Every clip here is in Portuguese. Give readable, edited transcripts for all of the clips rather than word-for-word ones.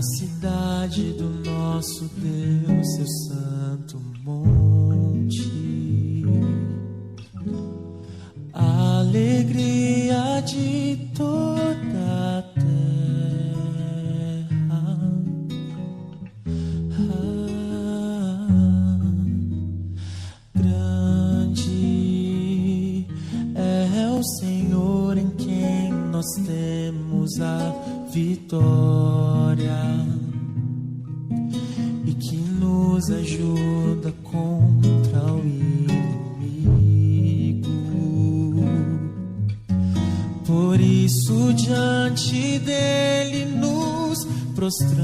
cidade do nosso Deus, seu santo monte, a alegria de toda a terra. Grande é o Senhor em quem nós temos a vitória e que nos ajuda contra o inimigo. Por isso diante dele nos prostramos,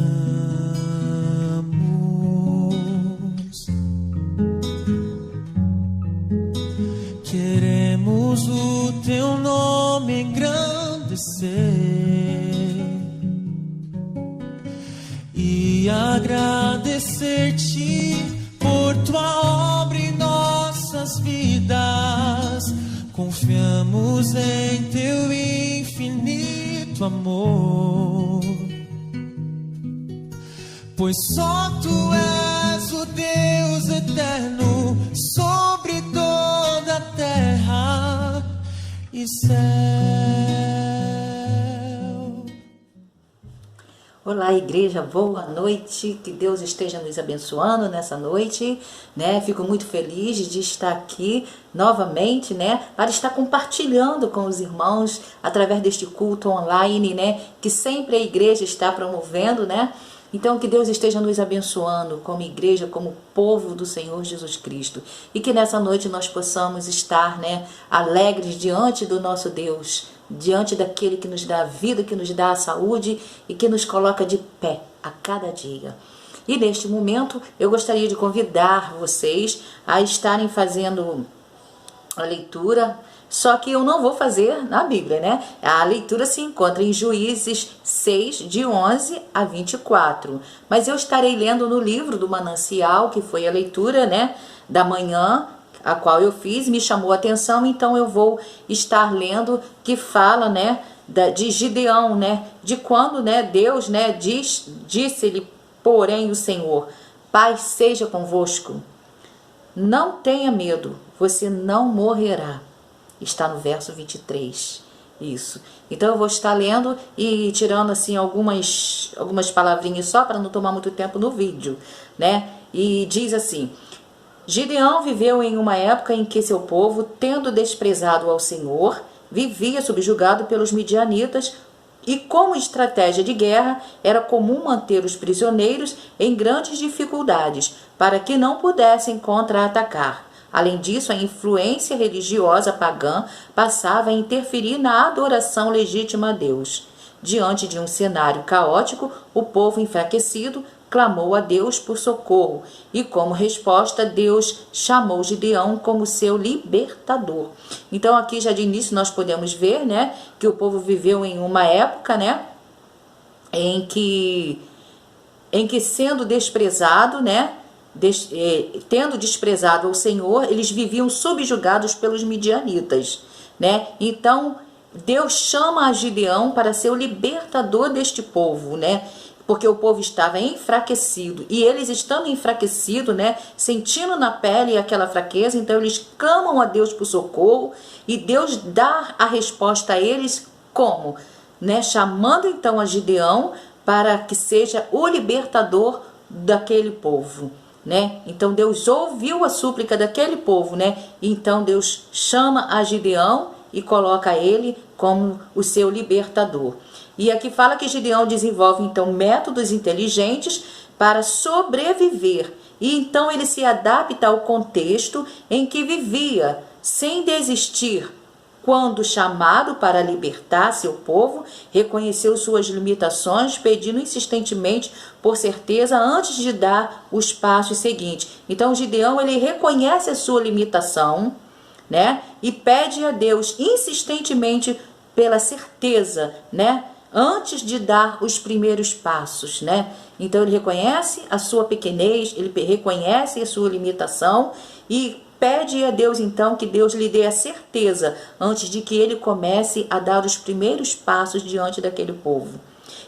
queremos o teu nome engrandecer e agradecer-te por tua obra em nossas vidas. Confiamos em teu infinito amor, pois só tu és o Deus eterno sobre toda a terra e céu. Olá, igreja, boa noite, que Deus esteja nos abençoando nessa noite, né? Fico muito feliz de estar aqui novamente, né? Para estar compartilhando com os irmãos através deste culto online, né? Que sempre a igreja está promovendo, né? Então, que Deus esteja nos abençoando como igreja, como povo do Senhor Jesus Cristo. E que nessa noite nós possamos estar, né, alegres diante do nosso Deus, diante daquele que nos dá a vida, que nos dá a saúde e que nos coloca de pé a cada dia. E neste momento eu gostaria de convidar vocês a estarem fazendo a leitura. Só que eu não vou fazer na Bíblia, né? A leitura se encontra em Juízes 6, de 11 a 24. Mas eu estarei lendo no livro do Manancial, que foi a leitura, né, da manhã, a qual eu fiz, me chamou a atenção, então eu vou estar lendo, que fala, né, de Gideão, né, de quando, né, Deus, né, disse-lhe, porém, o Senhor: paz seja convosco, não tenha medo, você não morrerá. Está no verso 23, isso. Então eu vou estar lendo e tirando assim algumas palavrinhas só para não tomar muito tempo no vídeo, né? E diz assim: Gideão viveu em uma época em que seu povo, tendo desprezado ao Senhor, vivia subjugado pelos midianitas, e como estratégia de guerra era comum manter os prisioneiros em grandes dificuldades, para que não pudessem contra-atacar. Além disso, a influência religiosa pagã passava a interferir na adoração legítima a Deus. Diante de um cenário caótico, o povo enfraquecido clamou a Deus por socorro e, como resposta, Deus chamou Gideão como seu libertador. Então, aqui já de início nós podemos ver, né, que o povo viveu em uma época, né, em que sendo desprezado, né, tendo desprezado ao Senhor, eles viviam subjugados pelos midianitas, né? Então Deus chama a Gideão para ser o libertador deste povo, né? Porque o povo estava enfraquecido, e eles estando enfraquecidos, né, sentindo na pele aquela fraqueza, então eles clamam a Deus por socorro, e Deus dá a resposta a eles como, né, chamando então a Gideão para que seja o libertador daquele povo, né? Então Deus ouviu a súplica daquele povo, né? Então Deus chama a Gideão e coloca ele como o seu libertador. E aqui fala que Gideão desenvolve então métodos inteligentes para sobreviver, e então ele se adapta ao contexto em que vivia, sem desistir. Quando chamado para libertar seu povo, reconheceu suas limitações, pedindo insistentemente por certeza antes de dar os passos seguintes. Então Gideão, ele reconhece a sua limitação, né? E pede a Deus insistentemente pela certeza, né? Antes de dar os primeiros passos, né? Então ele reconhece a sua pequenez, ele reconhece a sua limitação e pede a Deus então que Deus lhe dê a certeza antes de que ele comece a dar os primeiros passos diante daquele povo.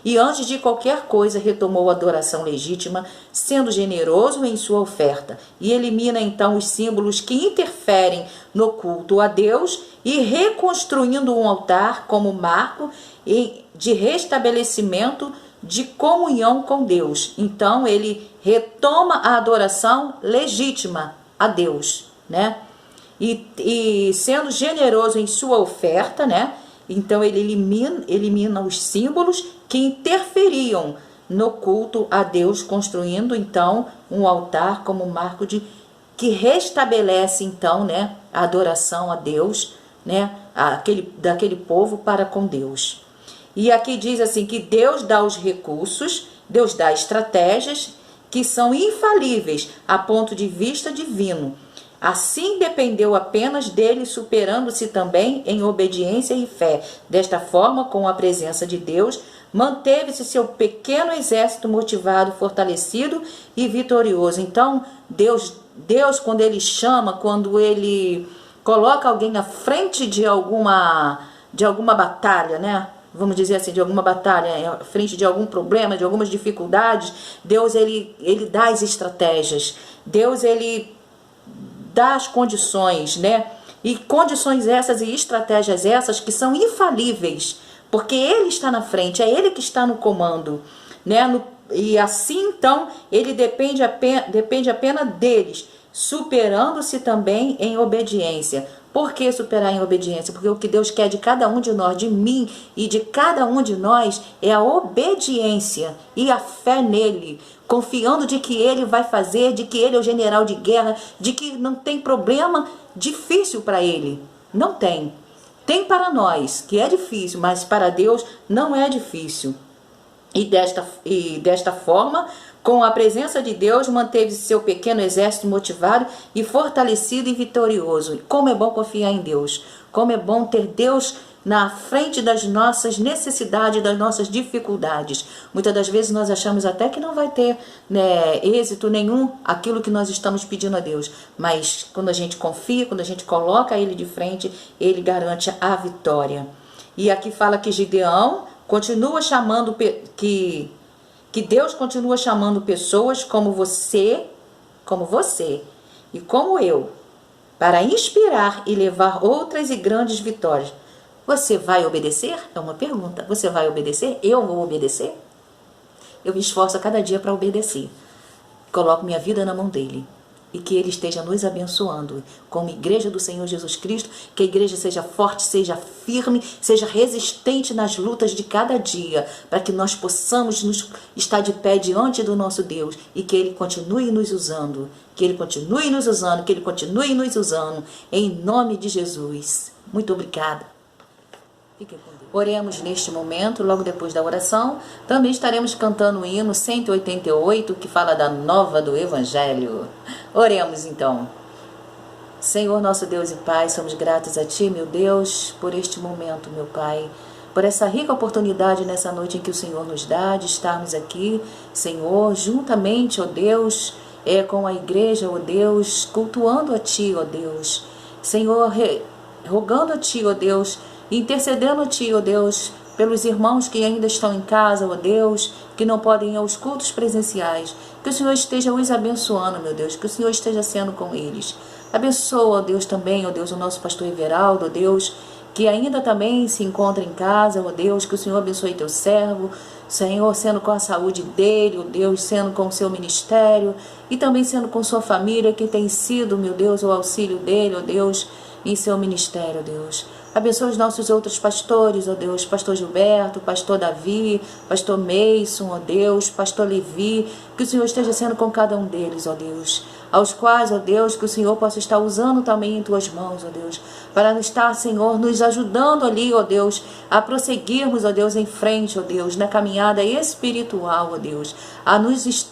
e antes de qualquer coisa retomou a adoração legítima, sendo generoso em sua oferta, e elimina então os símbolos que interferem no culto a Deus e reconstruindo um altar como marco de restabelecimento de comunhão com Deus. Então ele retoma a adoração legítima a Deus, né? E sendo generoso em sua oferta, né? Então ele elimina os símbolos que interferiam no culto a Deus, construindo então um altar como marco que restabelece então, né, a adoração a Deus, né, daquele povo para com Deus. E aqui diz assim que Deus dá os recursos, Deus dá estratégias que são infalíveis a ponto de vista divino. Assim dependeu apenas dele, superando-se também em obediência e fé. Desta forma, com a presença de Deus, manteve-se seu pequeno exército motivado, fortalecido e vitorioso. Então, Deus quando ele chama, quando ele coloca alguém à frente de alguma batalha, né? Vamos dizer assim, de alguma batalha, à frente de algum problema, de algumas dificuldades, Deus ele dá as estratégias. Deus ele dá as condições, né? E condições essas e estratégias essas que são infalíveis, porque ele está na frente, é ele que está no comando, né? E assim então ele depende apenas deles, superando-se também em obediência. Por que superar em obediência? Porque o que Deus quer de cada um de nós, de mim e de cada um de nós, é a obediência e a fé nele, confiando de que ele vai fazer, de que ele é o general de guerra, de que não tem problema difícil para ele. Não tem. Tem para nós, que é difícil, mas para Deus não é difícil. E desta forma, com a presença de Deus, manteve seu pequeno exército motivado e fortalecido e vitorioso. Como é bom confiar em Deus. Como é bom ter Deus na frente das nossas necessidades, das nossas dificuldades. Muitas das vezes nós achamos até que não vai ter, né, êxito nenhum aquilo que nós estamos pedindo a Deus. Mas quando a gente confia, quando a gente coloca Ele de frente, Ele garante a vitória. E aqui fala que Gideão continua chamando, que Deus continua chamando pessoas como você e como eu, para inspirar e levar outras e grandes vitórias. Você vai obedecer? É uma pergunta. Você vai obedecer? Eu vou obedecer? Eu me esforço a cada dia para obedecer. Coloco minha vida na mão dele. E que ele esteja nos abençoando como igreja do Senhor Jesus Cristo, que a igreja seja forte, seja firme, seja resistente nas lutas de cada dia, para que nós possamos estar de pé diante do nosso Deus e que ele continue nos usando, que ele continue nos usando, que ele continue nos usando, em nome de Jesus. Muito obrigada. Fiquem com Deus. Oremos neste momento, logo depois da oração. Também estaremos cantando o hino 188, que fala da nova do Evangelho. Oremos então. Senhor nosso Deus e Pai, somos gratos a Ti, meu Deus, por este momento, meu Pai, por essa rica oportunidade nessa noite em que o Senhor nos dá de estarmos aqui, Senhor, juntamente, ó Deus, com a igreja, ó Deus, cultuando a Ti, ó Deus. Senhor, rogando a Ti, ó Deus, intercedendo a Ti, ó Deus, pelos irmãos que ainda estão em casa, ó Deus, que não podem ir aos cultos presenciais. Que o Senhor esteja os abençoando, meu Deus, que o Senhor esteja sendo com eles. Abençoa, ó Deus, também, ó Deus, o nosso pastor Everaldo, ó Deus, que ainda também se encontra em casa, ó Deus, que o Senhor abençoe teu servo, Senhor, sendo com a saúde dele, ó Deus, sendo com o seu ministério e também sendo com sua família, que tem sido, meu Deus, o auxílio dele, ó Deus, em seu ministério, ó Deus. Abençoa os nossos outros pastores, ó Deus, pastor Gilberto, pastor Davi, pastor Meison, ó Deus, pastor Levi, que o Senhor esteja sendo com cada um deles, ó Deus, aos quais, ó Deus, que o Senhor possa estar usando também em tuas mãos, ó Deus, para estar, Senhor, nos ajudando ali, ó Deus, a prosseguirmos, ó Deus, em frente, ó Deus, na caminhada espiritual, ó Deus,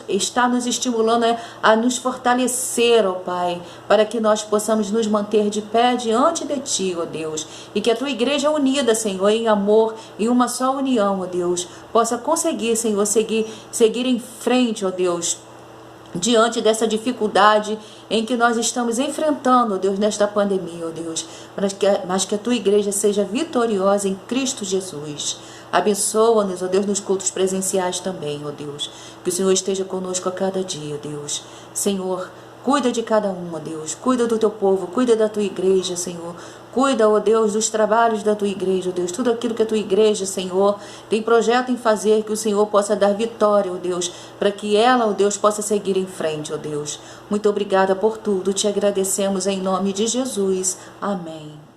está nos estimulando a nos fortalecer, ó Pai, para que nós possamos nos manter de pé diante de Ti, ó Deus, e que a Tua igreja unida, Senhor, em amor, em uma só união, ó Deus, possa conseguir, Senhor, seguir em frente, ó Deus, diante dessa dificuldade em que nós estamos enfrentando, ó Deus, nesta pandemia, ó Deus, mas que a Tua igreja seja vitoriosa em Cristo Jesus. Abençoa-nos, ó Deus, nos cultos presenciais também, ó Deus. Que o Senhor esteja conosco a cada dia, Deus. Senhor, cuida de cada um, ó Deus. Cuida do teu povo, cuida da tua igreja, Senhor. Cuida, ó Deus, dos trabalhos da tua igreja, ó Deus. Tudo aquilo que a tua igreja, Senhor, tem projeto em fazer, que o Senhor possa dar vitória, ó Deus, para que ela, ó Deus, possa seguir em frente, ó Deus. Muito obrigada por tudo. Te agradecemos em nome de Jesus. Amém.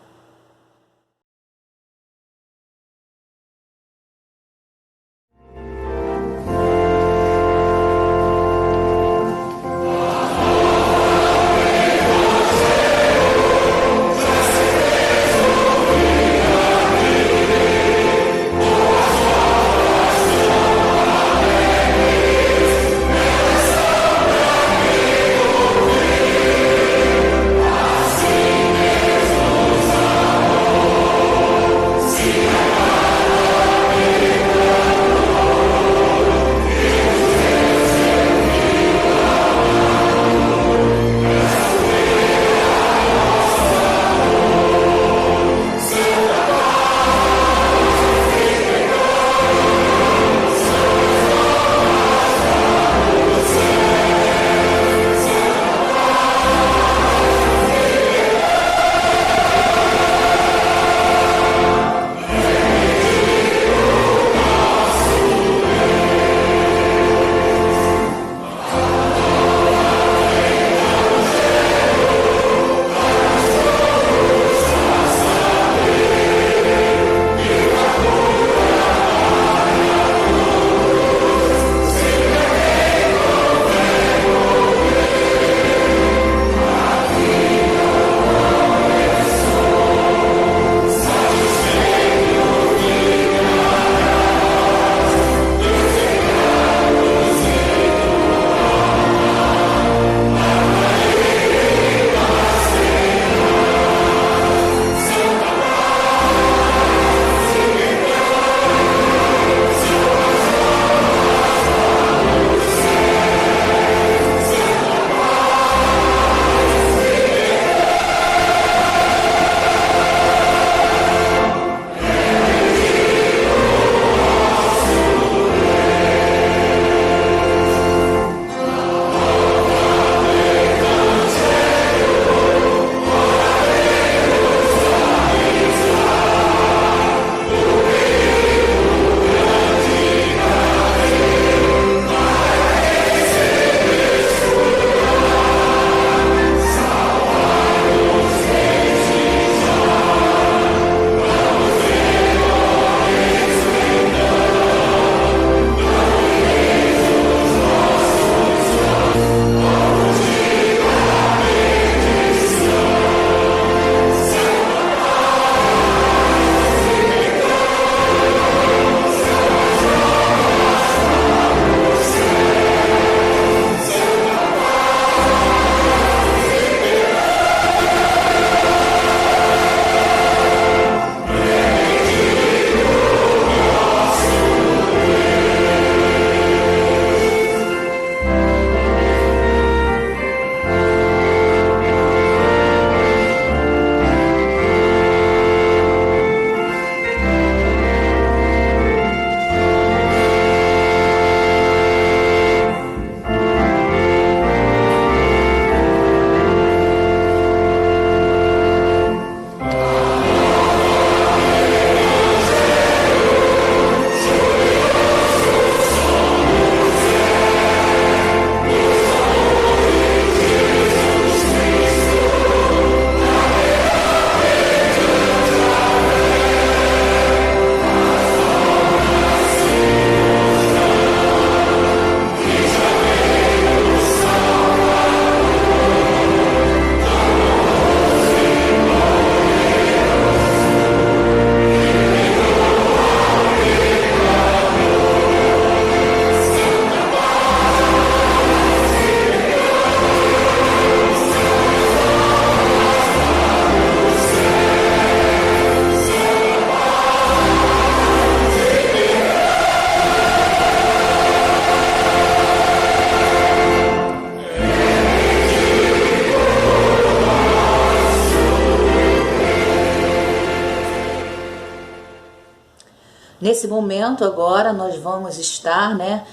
nesse momento agora nós vamos estar, né,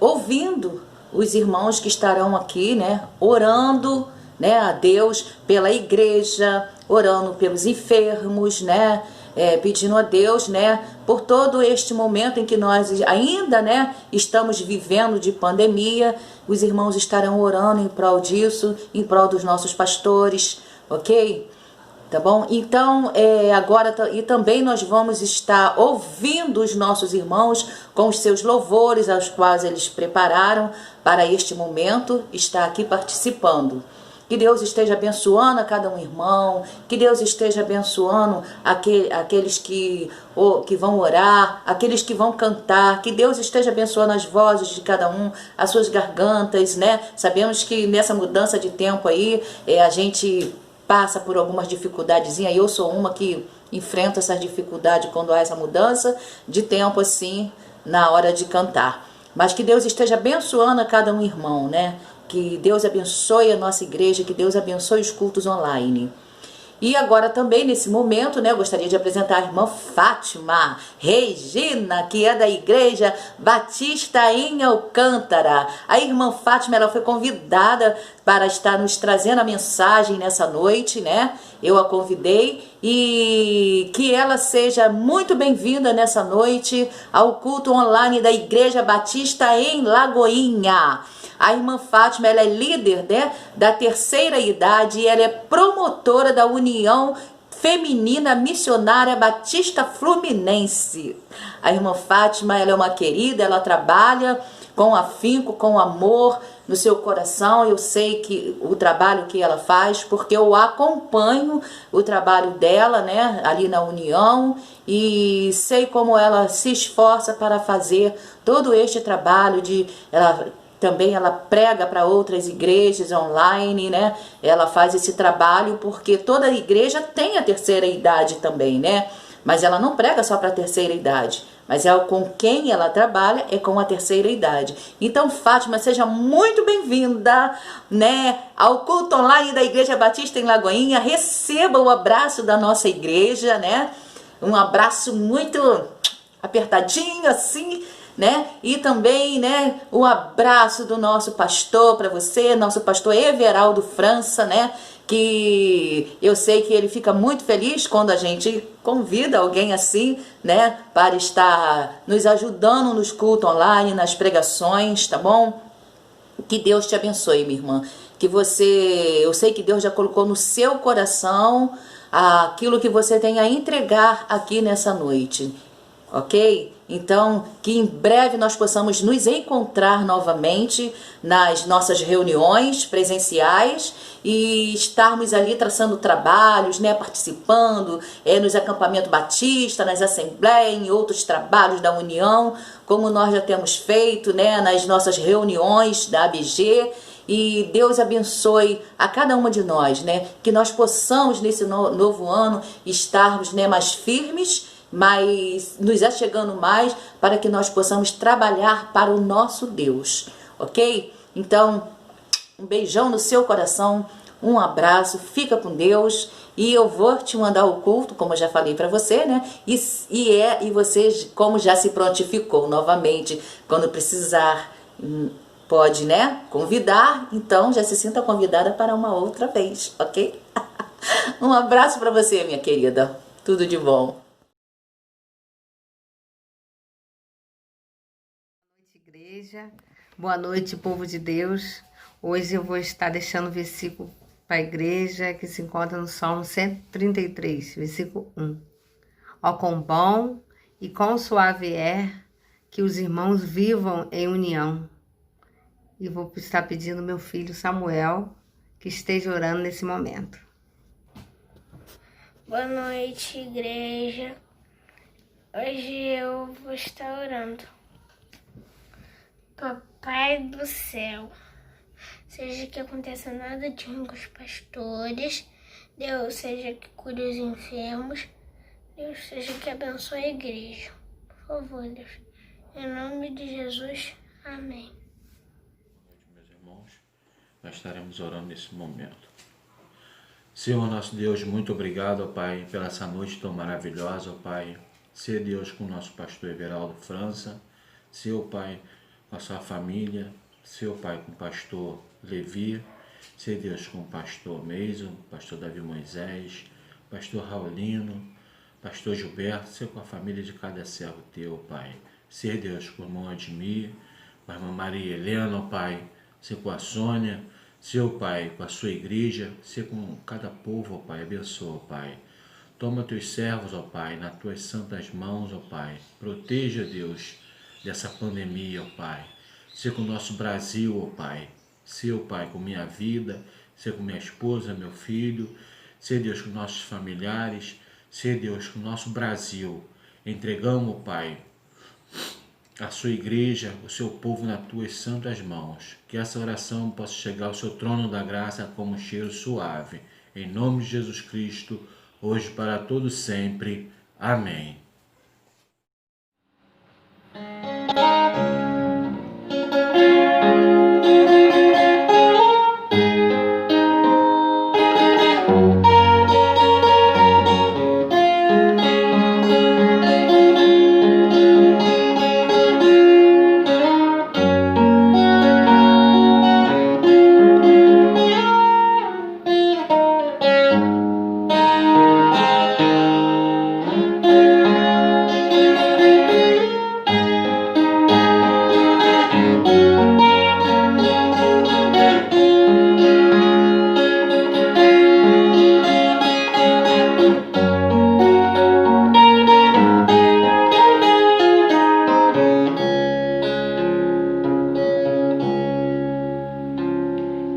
ouvindo os irmãos que estarão aqui, né, orando, né, a Deus pela igreja, orando pelos enfermos, né, pedindo a Deus, né, por todo este momento em que nós ainda, né, estamos vivendo de pandemia. Os irmãos estarão orando em prol disso, em prol dos nossos pastores, ok? Tá bom? Então, agora, e também nós vamos estar ouvindo os nossos irmãos com os seus louvores, aos quais eles prepararam para este momento, estar aqui participando. Que Deus esteja abençoando a cada um irmão, que Deus esteja abençoando aqueles que vão orar, aqueles que vão cantar, que Deus esteja abençoando as vozes de cada um, as suas gargantas, né? Sabemos que nessa mudança de tempo aí, a gente passa por algumas dificuldades, e eu sou uma que enfrenta essas dificuldades quando há essa mudança de tempo assim, na hora de cantar. Mas que Deus esteja abençoando a cada um irmão, né? Que Deus abençoe a nossa igreja, que Deus abençoe os cultos online. E agora também, nesse momento, né, eu gostaria de apresentar a irmã Fátima Regina, que é da Igreja Batista em Alcântara. A irmã Fátima, ela foi convidada para estar nos trazendo a mensagem nessa noite, né? Eu a convidei, e que ela seja muito bem-vinda nessa noite ao culto online da Igreja Batista em Lagoinha. A irmã Fátima, ela é líder, né, da terceira idade, e ela é promotora da União Feminina Missionária Batista Fluminense. A irmã Fátima, ela é uma querida, ela trabalha com afinco, com amor no seu coração. Eu sei que o trabalho que ela faz, porque eu acompanho o trabalho dela, né, ali na União, e sei como ela se esforça para fazer todo este trabalho Também ela prega para outras igrejas online, né? Ela faz esse trabalho porque toda igreja tem a terceira idade também, né? Mas ela não prega só para a terceira idade. Mas com quem ela trabalha é com a terceira idade. Então, Fátima, seja muito bem-vinda, né, ao culto online da Igreja Batista em Lagoinha. Receba o abraço da nossa igreja, né? Um abraço muito apertadinho assim, né? E também, né, o abraço do nosso pastor para você, nosso pastor Everaldo França, né? Que eu sei que ele fica muito feliz quando a gente convida alguém assim, né, para estar nos ajudando nos cultos online, nas pregações, tá bom? Que Deus te abençoe, minha irmã. Eu sei que Deus já colocou no seu coração aquilo que você tem a entregar aqui nessa noite, ok? Então, que em breve nós possamos nos encontrar novamente nas nossas reuniões presenciais e estarmos ali traçando trabalhos, né, participando nos acampamentos batistas, nas assembleias, em outros trabalhos da União, como nós já temos feito, né, nas nossas reuniões da ABG. E Deus abençoe a cada uma de nós, né, que nós possamos nesse novo ano estarmos, né, mais firmes, mas nos achegando mais, para que nós possamos trabalhar para o nosso Deus, ok? Então, um beijão no seu coração, um abraço, fica com Deus, e eu vou te mandar o culto, como eu já falei para você, né? E você, como já se prontificou novamente, quando precisar, pode, né, convidar, então já se sinta convidada para uma outra vez, ok? Um abraço para você, minha querida, tudo de bom. Igreja, boa noite, povo de Deus. Hoje eu vou estar deixando o versículo para a igreja que se encontra no Salmo 133, versículo 1. Ó, quão bom e quão suave é que os irmãos vivam em união. E vou estar pedindo meu filho Samuel que esteja orando nesse momento. Boa noite, igreja. Hoje eu vou estar orando. Papai do céu, seja que aconteça nada de ruim com os pastores, Deus seja que cure os enfermos, Deus seja que abençoe a igreja. Por favor, Deus, em nome de Jesus, amém. Meus irmãos, nós estaremos orando nesse momento. Senhor nosso Deus, muito obrigado, ó Pai, pela essa noite tão maravilhosa, ó Pai. Ser Deus com o nosso pastor Everaldo França, ser, Pai, com a sua família, ser, Pai, com o pastor Levi, ser Deus com o pastor Meiso, pastor Davi Moisés, pastor Raulino, pastor Gilberto, ser com a família de cada servo teu, Pai. Ser Deus com o irmão Admir, com a irmã Maria Helena, Pai, ser com a Sônia, ser, Pai, com a sua igreja, ser com cada povo, Pai, abençoa, Pai. Toma teus servos, ó Pai, nas tuas santas mãos, ó Pai. Proteja, Deus, dessa pandemia, ó Pai. Ser com o nosso Brasil, ó Pai. Ser, ó Pai, com minha vida, ser com minha esposa, meu filho. Ser, Deus, com nossos familiares. Ser, Deus, com o nosso Brasil. Entregamos, ó Pai, a sua igreja, o seu povo nas tuas santas mãos. Que essa oração possa chegar ao seu trono da graça como um cheiro suave. Em nome de Jesus Cristo, hoje para todos sempre. Amém.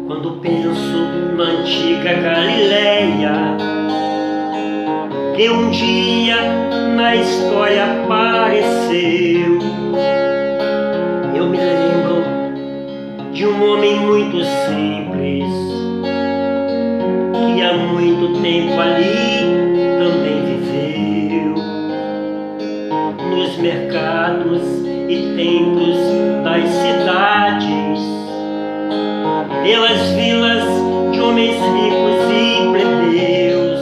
Quando penso na antiga Galileia, que um dia na história apareceu, eu me lembro de um homem muito simples, que há muito tempo ali também viveu. Nos mercados e templos das cidades, pelas vilas de homens ricos e plebeus,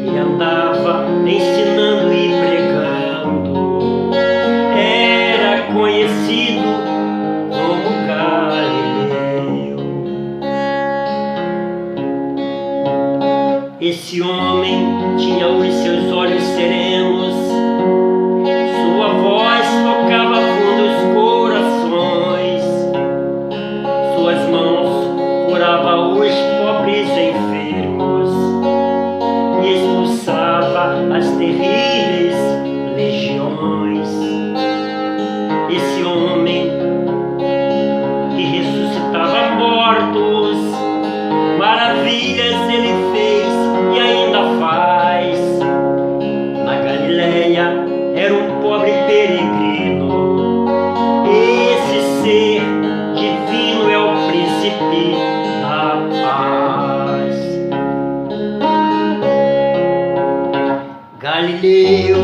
ele andava ensinando e pregando. Era conhecido como Galileu. Esse homem tinha os seus olhos serenos, sua voz tocava fundo os corações, suas mãos curava os pobres enfermos e expulsava as terríveis legiões. Esse homem que ressuscitava mortos, maravilhas ele fez e ainda faz. Na Galileia era um pobre peregrino. Esse ser divino é o príncipe da paz. Galileu,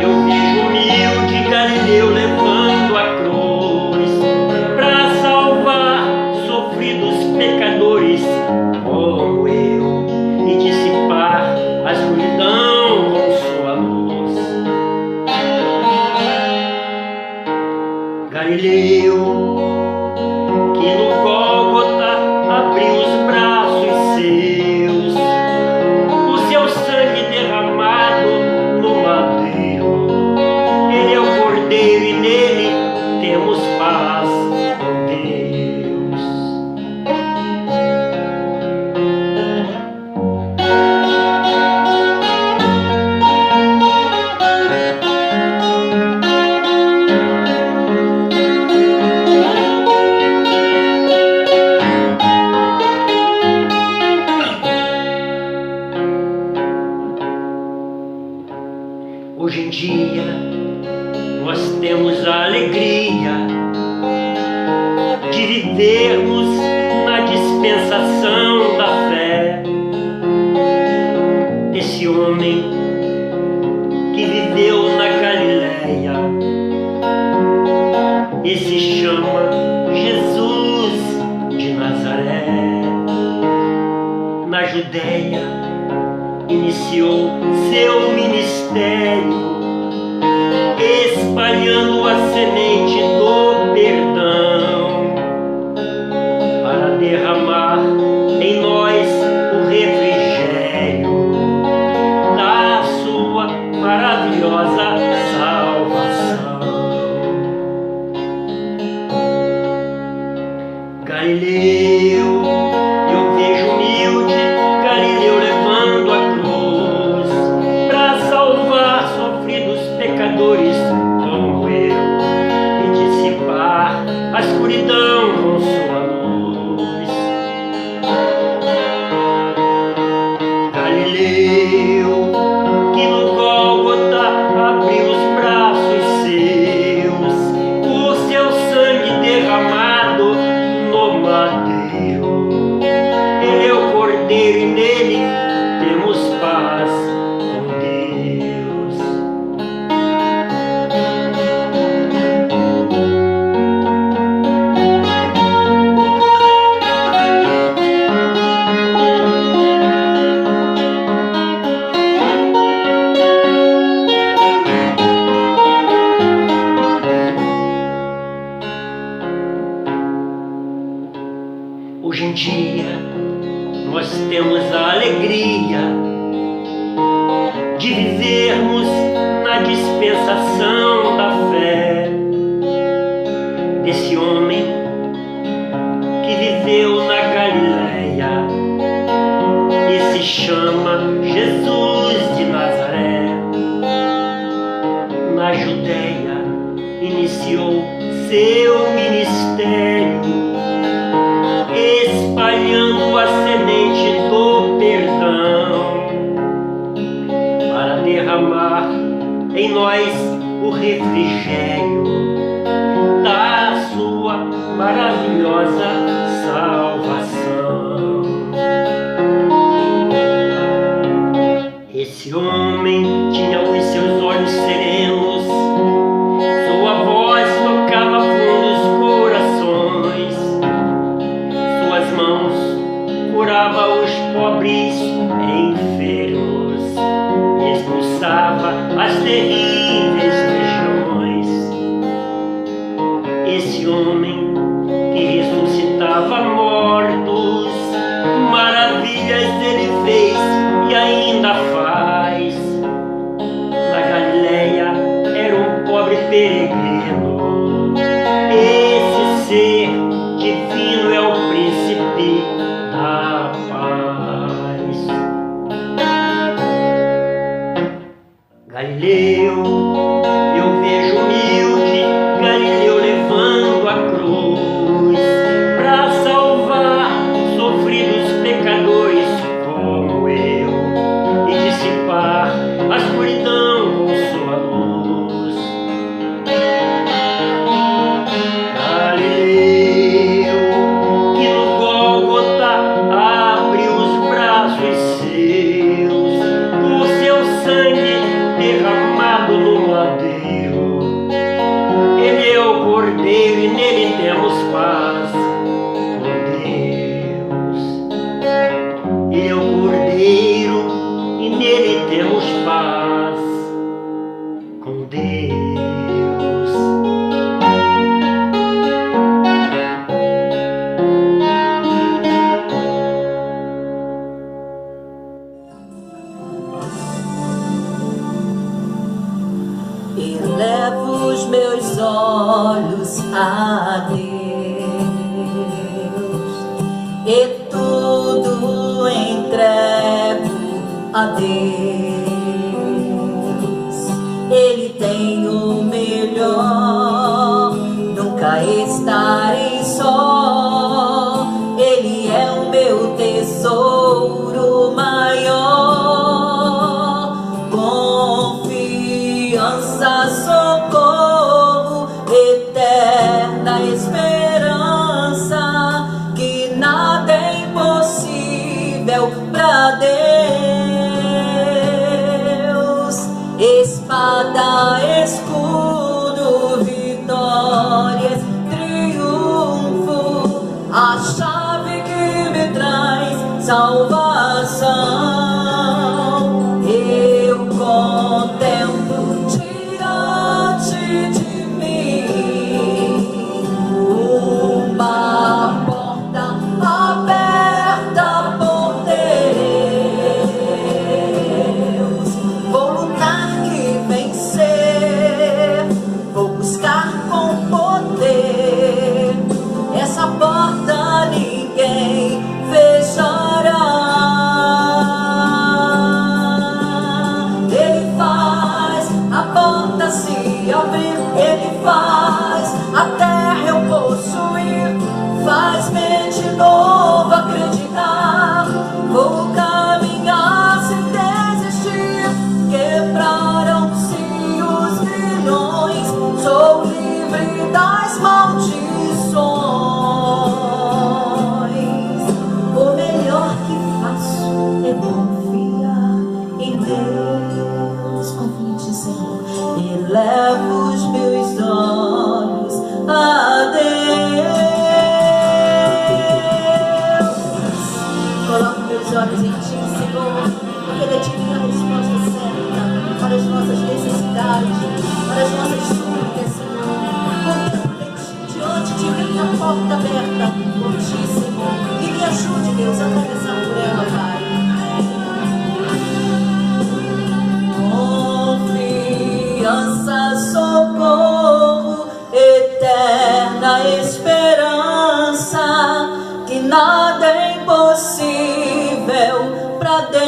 eu vejo humilde Galileu levando a cruz para salvar sofridos pecadores como eu e dissipar a escuridão com sua luz. Galileu, que no Gólgota abriu os braços seus, o seu sangue derramado no madeiro. Ele é o Cordeiro e nele temos paz com Deus. Hoje em dia nós temos a alegria de vivermos na dispensação da fé. Esse homem que viveu na Galileia, esse chama Jesus de Nazaré. Na Judéia iniciou seu ministério espalhando a semente do perdão, para derramar em nós o refrigério da sua maravilhosa salvação. Galileu, eu vejo humilde Galileu levando a cruz para salvar sofridos pecadores como eu e dissipar a escuridão com sua luz. Galileu, que no Gólgota abriu os braços seus, o seu sangue derramado no madeiro. Ele é o Cordeiro e nele temos paz com Deus. Hoje em dia nós temos a alegria de vivermos na dispensação da fé desse homem que viveu na Galileia e se chama Jesus de Nazaré. Na Judeia iniciou seu ministério, espalhando a semente do perdão, para derramar em nós o refrigério da sua maravilhosa salvação. Esse homem tinha os seus olhos serenos, sua voz tocava fundos corações, suas mãos curava os pobres enfermos, expulsava as terríveis legiões. Esse homem que ressuscitava mortos, maravilhas ele fez e ainda faz. Na Galileia era um pobre peregrino. Esse ser divino é o príncipe da paz. Galileu, eu vejo humilde Galileu levando a cruz para salvar sofridos pecadores como eu e dissipar a escuridão com sua luz. Galileu, que no Gólgota abre os braços seus, o seu sangue derramado no madeiro. Ele é o Cordeiro e nele temos paz com Deus. Ele é o Cordeiro e nele temos paz com Deus. Elevo os meus olhos a Deus e tudo entrego a Deus. Ele tem o melhor, nunca estarei só. Ele é o meu tesouro maior, confiança, socorro, eterna esperança, que nada é impossível pra Deus. Espada, escudo, vitórias, triunfo, a chave que me traz salvação. Eu contemplo diante de com poder, essa porta ninguém fechará. Ele faz a porta se abrir, Ele faz a terra eu possuir, faz-me de novo acreditar, vou caminhar sem desistir. Quebraram-se os grilhões, sou livre das maldições. O melhor que faço é confiar em Deus. Confie, Senhor, elevo os meus olhos a Deus. Coloco meus olhos em Ti, Senhor, porque Ele é divina a resposta certa para as nossas necessidades, para as nossas súplicas, Senhor. Contemplo em Ti, diante de mim a porta aberta por Ti, Senhor, e me ajude, Deus, a atravessar por ela, Pai. Confiança, socorro, eterna esperança, que nada é impossível para Deus.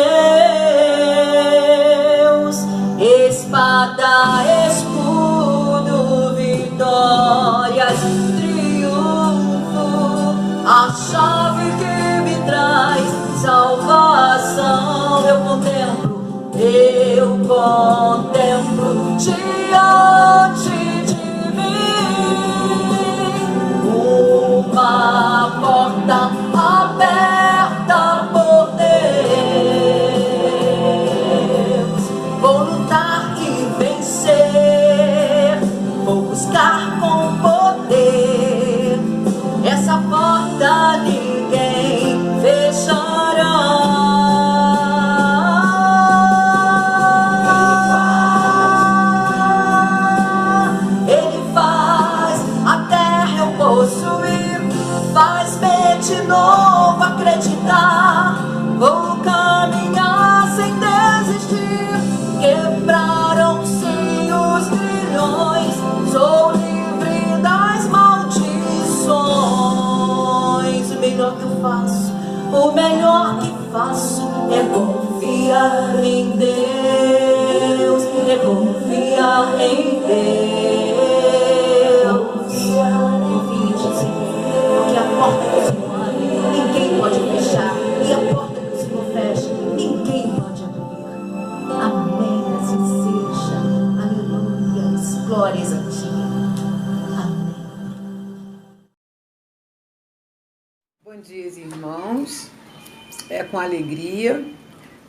Espada, escudo, vitórias, triunfo, a chave que me traz salvação. Eu contemplo diante de mim uma porta aberta por Deus. Vou lutar e vencer, vou buscar com poder, essa porta ninguém fechará. Faz-me de novo acreditar, vou caminhar sem desistir. Quebraram-se os grilhões, sou livre das maldições. O melhor que faço é confiar em Deus, é confiar em Deus. Confie em Jesus, porque a porta do Senhor abre, ninguém pode fechar, e a porta que o Senhor fecha, ninguém pode abrir. Amém, assim seja. Aleluia, glórias a Ti. Amém. Bom dia, irmãos. É com alegria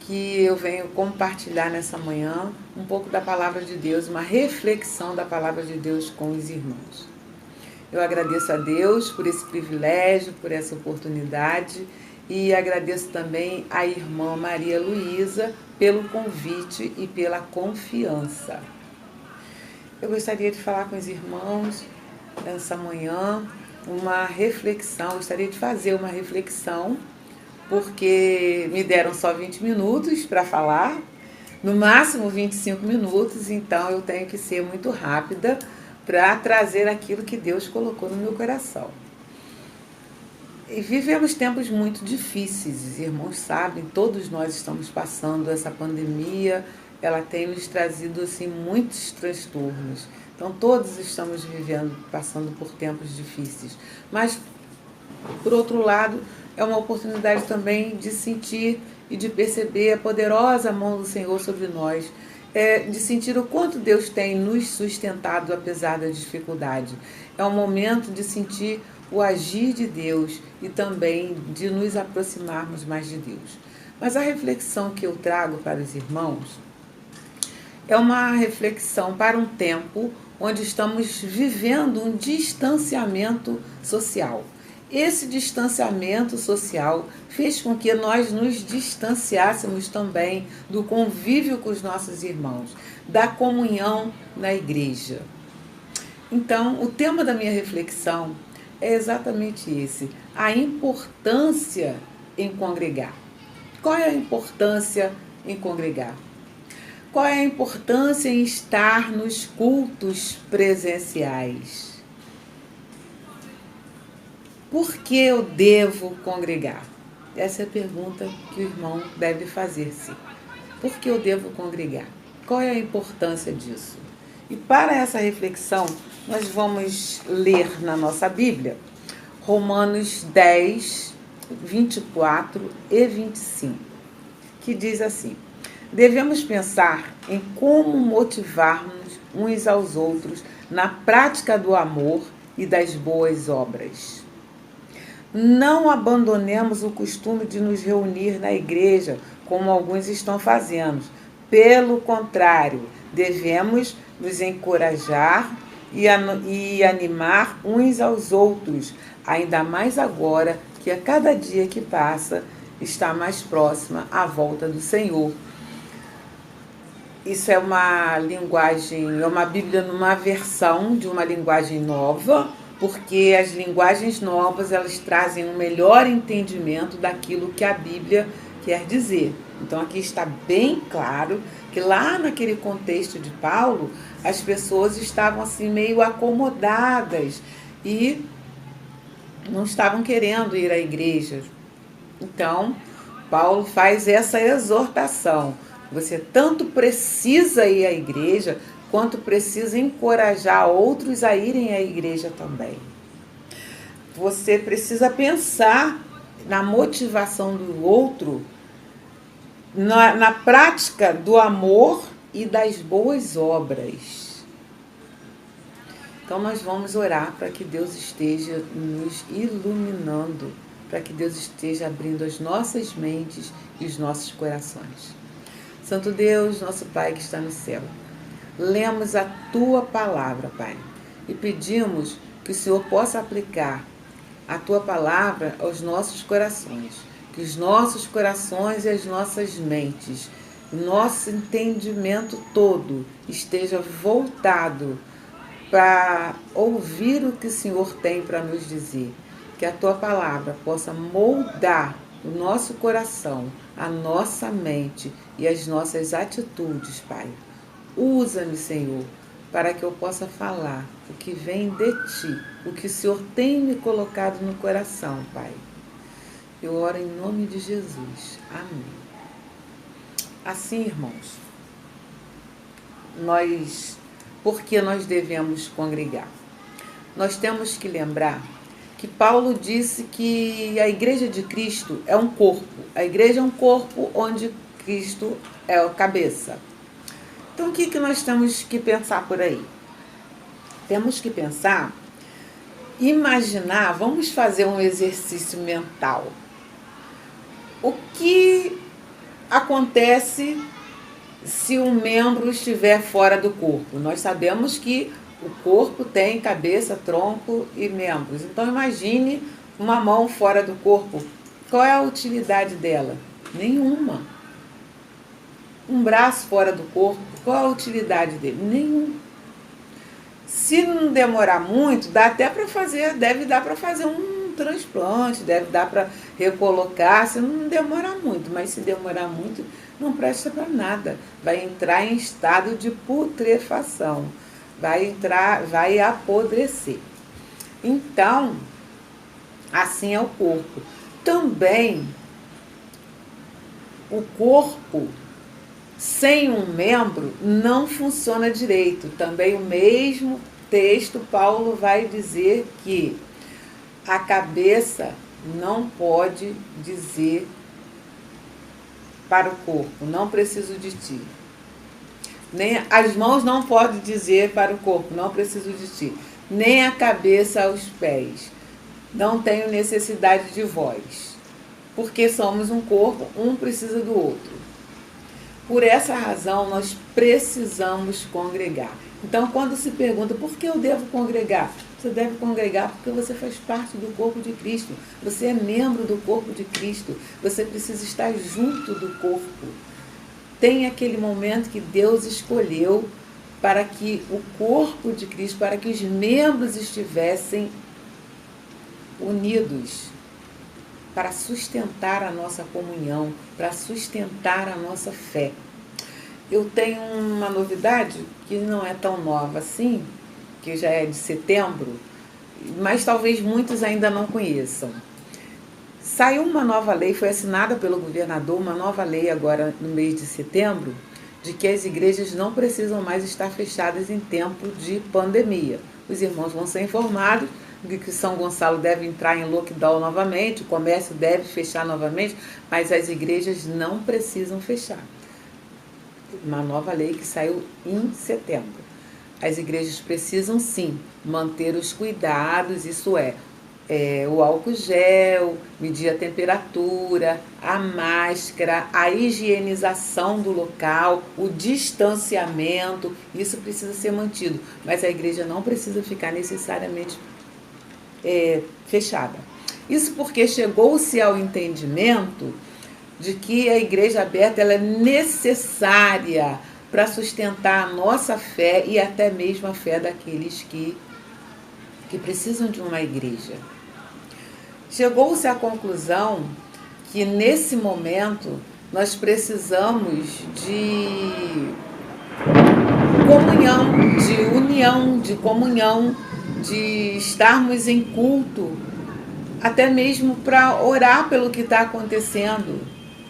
que eu venho compartilhar nessa manhã um pouco da Palavra de Deus, uma reflexão da Palavra de Deus com os irmãos. Eu agradeço a Deus por esse privilégio, por essa oportunidade, e agradeço também à irmã Maria Luísa pelo convite e pela confiança. Eu gostaria de falar com os irmãos nessa manhã uma reflexão, gostaria de fazer uma reflexão, porque me deram só 20 minutos para falar, no máximo 25 minutos, então eu tenho que ser muito rápida para trazer aquilo que Deus colocou no meu coração. E vivemos tempos muito difíceis, os irmãos sabem, todos nós estamos passando essa pandemia, ela tem nos trazido assim, muitos transtornos. Então todos estamos passando por tempos difíceis. Mas, por outro lado, é uma oportunidade também de sentir e de perceber a poderosa mão do Senhor sobre nós, de sentir o quanto Deus tem nos sustentado apesar da dificuldade. É um momento de sentir o agir de Deus e também de nos aproximarmos mais de Deus. Mas a reflexão que eu trago para os irmãos é uma reflexão para um tempo onde estamos vivendo um distanciamento social. Esse distanciamento social fez com que nós nos distanciássemos também do convívio com os nossos irmãos, da comunhão na igreja. Então, o tema da minha reflexão é exatamente esse, a importância em congregar. Qual é a importância em congregar? Qual é a importância em estar nos cultos presenciais? Por que eu devo congregar? Essa é a pergunta que o irmão deve fazer-se. Por que eu devo congregar? Qual é a importância disso? E para essa reflexão, nós vamos ler na nossa Bíblia Romanos 10, 24 e 25, que diz assim: devemos pensar em como motivarmos uns aos outros na prática do amor e das boas obras. Não abandonemos o costume de nos reunir na igreja, como alguns estão fazendo. Pelo contrário, devemos nos encorajar e animar uns aos outros, ainda mais agora que a cada dia que passa está mais próxima a volta do Senhor. Isso é uma linguagem, é uma Bíblia numa versão de uma linguagem nova, porque as linguagens novas elas trazem um melhor entendimento daquilo que a Bíblia quer dizer. Então aqui está bem claro que lá naquele contexto de Paulo, as pessoas estavam assim meio acomodadas e não estavam querendo ir à igreja. Então, Paulo faz essa exortação. Você tanto precisa ir à igreja, quanto precisa encorajar outros a irem à igreja também. Você precisa pensar na motivação do outro, na prática do amor e das boas obras. Então nós vamos orar para que Deus esteja nos iluminando, para que Deus esteja abrindo as nossas mentes e os nossos corações. Santo Deus, nosso Pai que está no céu, lemos a Tua palavra, Pai, e pedimos que o Senhor possa aplicar a Tua palavra aos nossos corações, que os nossos corações e as nossas mentes, o nosso entendimento todo esteja voltado para ouvir o que o Senhor tem para nos dizer, que a Tua palavra possa moldar o nosso coração, a nossa mente e as nossas atitudes, Pai. Usa-me, Senhor, para que eu possa falar o que vem de Ti, o que o Senhor tem me colocado no coração, Pai. Eu oro em nome de Jesus. Amém. Assim, irmãos, por que nós devemos congregar? Nós temos que lembrar que Paulo disse que a igreja de Cristo é um corpo. A igreja é um corpo onde Cristo é a cabeça. Então, o que nós temos que pensar por aí? Temos que pensar, imaginar, vamos fazer um exercício mental. O que acontece se um membro estiver fora do corpo? Nós sabemos que o corpo tem cabeça, tronco e membros. Então imagine uma mão fora do corpo. Qual é a utilidade dela? Nenhuma. Um braço fora do corpo, qual a utilidade dele? Nenhum. Se não demorar muito, deve dar para fazer um transplante, deve dar para recolocar, se não demorar muito, mas se demorar muito, não presta para nada. Vai entrar em estado de putrefação. Vai apodrecer. Então, assim é o corpo. Também, o corpo sem um membro não funciona direito. Também o mesmo texto, Paulo vai dizer que a cabeça não pode dizer para o corpo, não preciso de ti. Nem as mãos não podem dizer para o corpo, não preciso de ti. Nem a cabeça aos pés. Não tenho necessidade de vós. Porque somos um corpo, um precisa do outro. Por essa razão, nós precisamos congregar. Então, quando se pergunta por que eu devo congregar? Você deve congregar porque você faz parte do corpo de Cristo. Você é membro do corpo de Cristo. Você precisa estar junto do corpo. Tem aquele momento que Deus escolheu para que o corpo de Cristo, para que os membros estivessem unidos, para sustentar a nossa comunhão, para sustentar a nossa fé. Eu tenho uma novidade que não é tão nova assim, que já é de setembro, mas talvez muitos ainda não conheçam. Saiu uma nova lei, foi assinada pelo governador, uma nova lei agora no mês de setembro, de que as igrejas não precisam mais estar fechadas em tempo de pandemia. Os irmãos vão ser informados de que São Gonçalo deve entrar em lockdown novamente, o comércio deve fechar novamente, mas as igrejas não precisam fechar. Uma nova lei que saiu em setembro. As igrejas precisam sim manter os cuidados, isso é, o álcool gel, medir a temperatura, a máscara, a higienização do local, o distanciamento, isso precisa ser mantido. Mas a igreja não precisa ficar necessariamente fechada. Isso porque chegou-se ao entendimento de que a igreja aberta ela é necessária para sustentar a nossa fé e até mesmo a fé daqueles que precisam de uma igreja. Chegou-se à conclusão que nesse momento nós precisamos de comunhão, de união, de comunhão, de estarmos em culto, até mesmo para orar pelo que está acontecendo.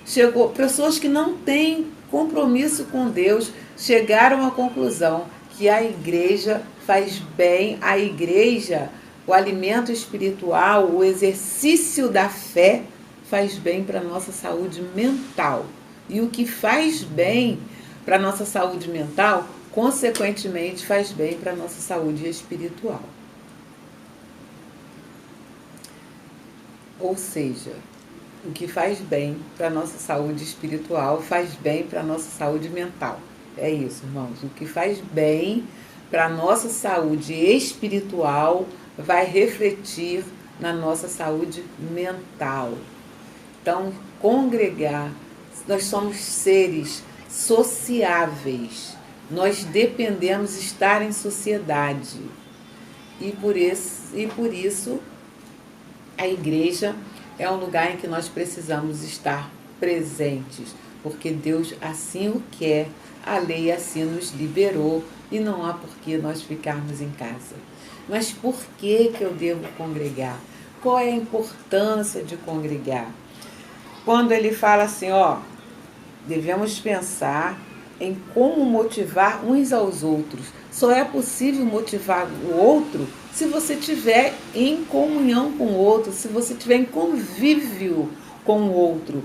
Chegou pessoas que não têm compromisso com Deus, chegaram à conclusão que a igreja faz bem, a igreja, o alimento espiritual, o exercício da fé faz bem para a nossa saúde mental. E o que faz bem para a nossa saúde mental, consequentemente, faz bem para a nossa saúde espiritual. Ou seja, o que faz bem para a nossa saúde espiritual faz bem para a nossa saúde mental. É isso, irmãos. O que faz bem para a nossa saúde espiritual vai refletir na nossa saúde mental. Então, congregar, nós somos seres sociáveis. Nós dependemos estar em sociedade. E por isso a igreja é um lugar em que nós precisamos estar presentes, porque Deus assim o quer, a lei assim nos liberou e não há por que nós ficarmos em casa. Mas por que eu devo congregar? Qual é a importância de congregar? Quando ele fala assim, devemos pensar em como motivar uns aos outros. Só é possível motivar o outro se você estiver em comunhão com o outro, se você estiver em convívio com o outro.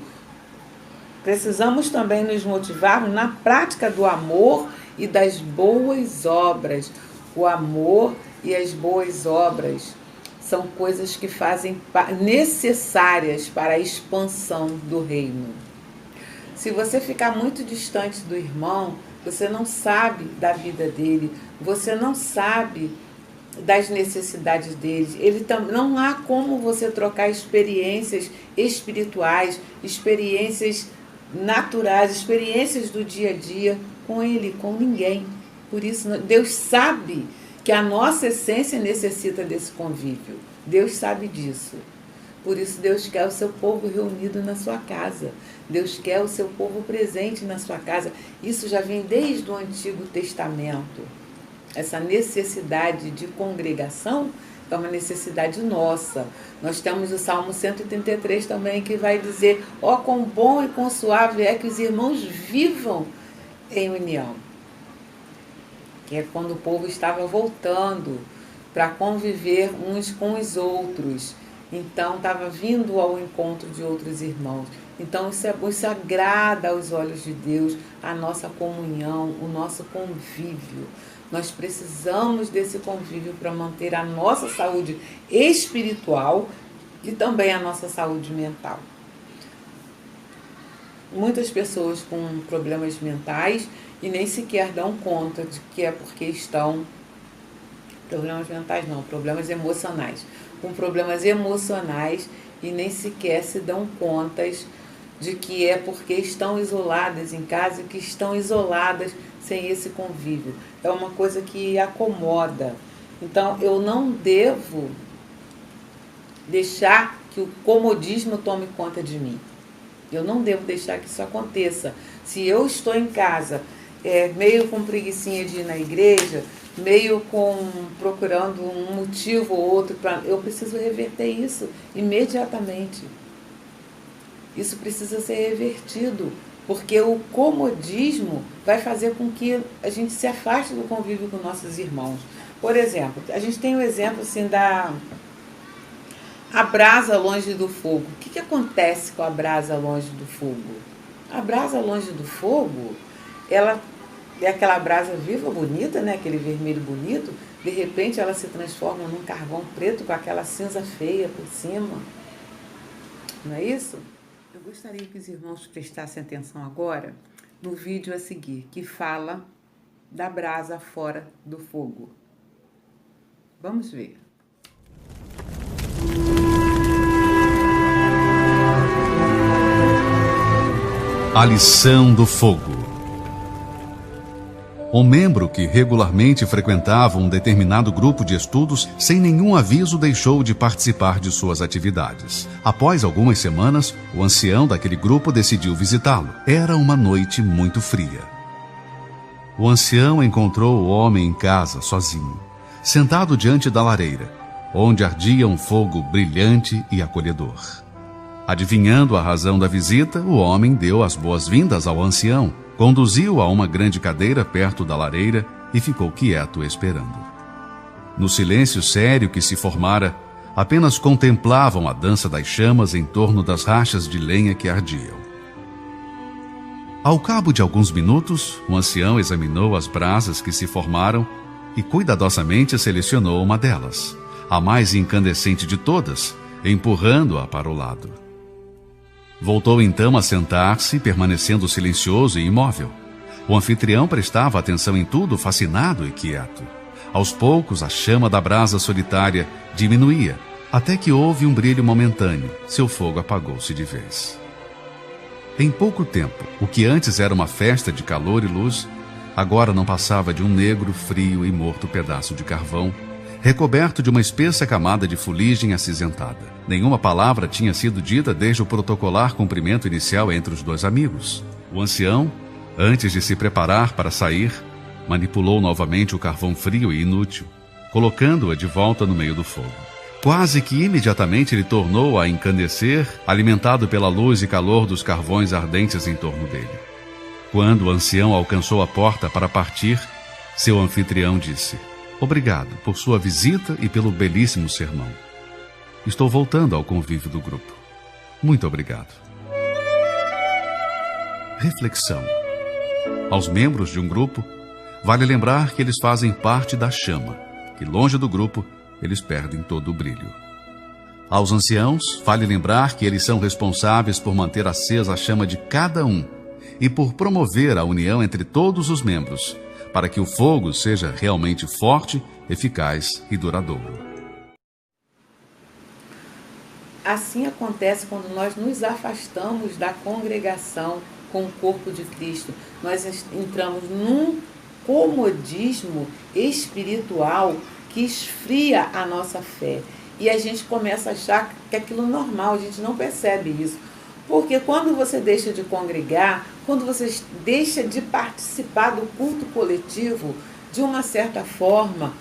Precisamos também nos motivar na prática do amor e das boas obras. O amor e as boas obras são coisas que fazem necessárias para a expansão do reino. Se você ficar muito distante do irmão, você não sabe da vida dele, você não sabe das necessidades dele. Não há como você trocar experiências espirituais, experiências naturais, experiências do dia a dia com ele, com ninguém. Por isso, Deus sabe que a nossa essência necessita desse convívio. Deus sabe disso. Por isso, Deus quer o seu povo reunido na sua casa. Deus quer o seu povo presente na sua casa. Isso já vem desde o Antigo Testamento. Essa necessidade de congregação é uma necessidade nossa. Nós temos o Salmo 133 também, que vai dizer: quão bom e quão suave é que os irmãos vivam em união. Que é quando o povo estava voltando para conviver uns com os outros. Então, estava vindo ao encontro de outros irmãos. Então, isso agrada aos olhos de Deus, a nossa comunhão, o nosso convívio. Nós precisamos desse convívio para manter a nossa saúde espiritual e também a nossa saúde mental. Muitas pessoas com problemas mentais e nem sequer dão conta de que é porque estão... Problemas mentais não, problemas emocionais. Com problemas emocionais e nem sequer se dão contas de que é porque estão isoladas em casa e que estão isoladas sem esse convívio. É uma coisa que acomoda. Então, eu não devo deixar que o comodismo tome conta de mim. Eu não devo deixar que isso aconteça. Se eu estou em casa, meio com preguicinha de ir na igreja, meio procurando um motivo ou outro. Eu preciso reverter isso imediatamente. Isso precisa ser revertido, porque o comodismo vai fazer com que a gente se afaste do convívio com nossos irmãos. Por exemplo, a gente tem o exemplo assim a brasa longe do fogo. O que acontece com a brasa longe do fogo? A brasa longe do fogo, ela é aquela brasa viva, bonita, né? Aquele vermelho bonito. De repente ela se transforma num carvão preto com aquela cinza feia por cima. Não é isso? Eu gostaria que os irmãos prestassem atenção agora no vídeo a seguir, que fala da brasa fora do fogo. Vamos ver. A lição do fogo. Um membro que regularmente frequentava um determinado grupo de estudos, sem nenhum aviso deixou de participar de suas atividades. Após algumas semanas, o ancião daquele grupo decidiu visitá-lo. Era uma noite muito fria. O ancião encontrou o homem em casa, sozinho, sentado diante da lareira, onde ardia um fogo brilhante e acolhedor. Adivinhando a razão da visita, o homem deu as boas-vindas ao ancião, conduziu-o a uma grande cadeira perto da lareira e ficou quieto esperando. No silêncio sério que se formara, apenas contemplavam a dança das chamas em torno das rachas de lenha que ardiam. Ao cabo de alguns minutos, o ancião examinou as brasas que se formaram e cuidadosamente selecionou uma delas, a mais incandescente de todas, empurrando-a para o lado. Voltou então a sentar-se, permanecendo silencioso e imóvel. O anfitrião prestava atenção em tudo, fascinado e quieto. Aos poucos, a chama da brasa solitária diminuía, até que houve um brilho momentâneo. Seu fogo apagou-se de vez. Em pouco tempo, o que antes era uma festa de calor e luz, agora não passava de um negro, frio e morto pedaço de carvão, recoberto de uma espessa camada de fuligem acinzentada. Nenhuma palavra tinha sido dita desde o protocolar cumprimento inicial entre os dois amigos. O ancião, antes de se preparar para sair, manipulou novamente o carvão frio e inútil, colocando-a de volta no meio do fogo. Quase que imediatamente ele tornou a encandecer, alimentado pela luz e calor dos carvões ardentes em torno dele. Quando o ancião alcançou a porta para partir, seu anfitrião disse: "Obrigado por sua visita e pelo belíssimo sermão. Estou voltando ao convívio do grupo. Muito obrigado." Reflexão. Aos membros de um grupo, vale lembrar que eles fazem parte da chama, que longe do grupo, eles perdem todo o brilho. Aos anciãos, vale lembrar que eles são responsáveis por manter acesa a chama de cada um e por promover a união entre todos os membros, para que o fogo seja realmente forte, eficaz e duradouro. Assim acontece quando nós nos afastamos da congregação com o corpo de Cristo. Nós entramos num comodismo espiritual que esfria a nossa fé. E a gente começa a achar que aquilo é normal, a gente não percebe isso. Porque quando você deixa de congregar, quando você deixa de participar do culto coletivo, de uma certa forma,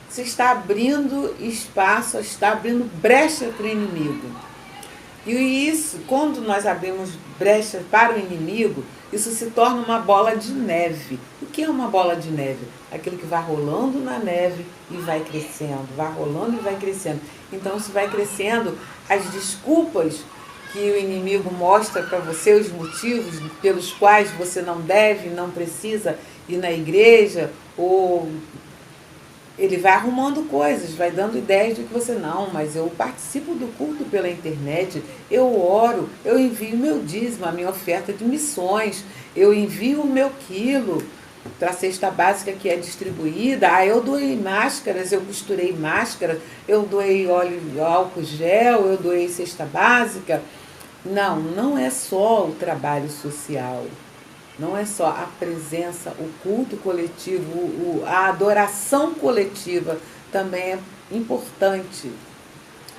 você está abrindo espaço, está abrindo brecha para o inimigo. E isso, quando nós abrimos brecha para o inimigo, isso se torna uma bola de neve. O que é uma bola de neve? Aquilo que vai rolando na neve e vai crescendo, vai rolando e vai crescendo. Então, isso vai crescendo, as desculpas que o inimigo mostra para você, os motivos pelos quais você não deve, não precisa ir na igreja, ou ele vai arrumando coisas, vai dando ideias de que você não, mas eu participo do culto pela internet, eu oro, eu envio meu dízimo, a minha oferta de missões, eu envio o meu quilo para a cesta básica que é distribuída, eu doei máscaras, eu costurei máscaras, eu doei álcool gel, eu doei cesta básica. Não, não é só o trabalho social. Não é só a presença, o culto coletivo, a adoração coletiva também é importante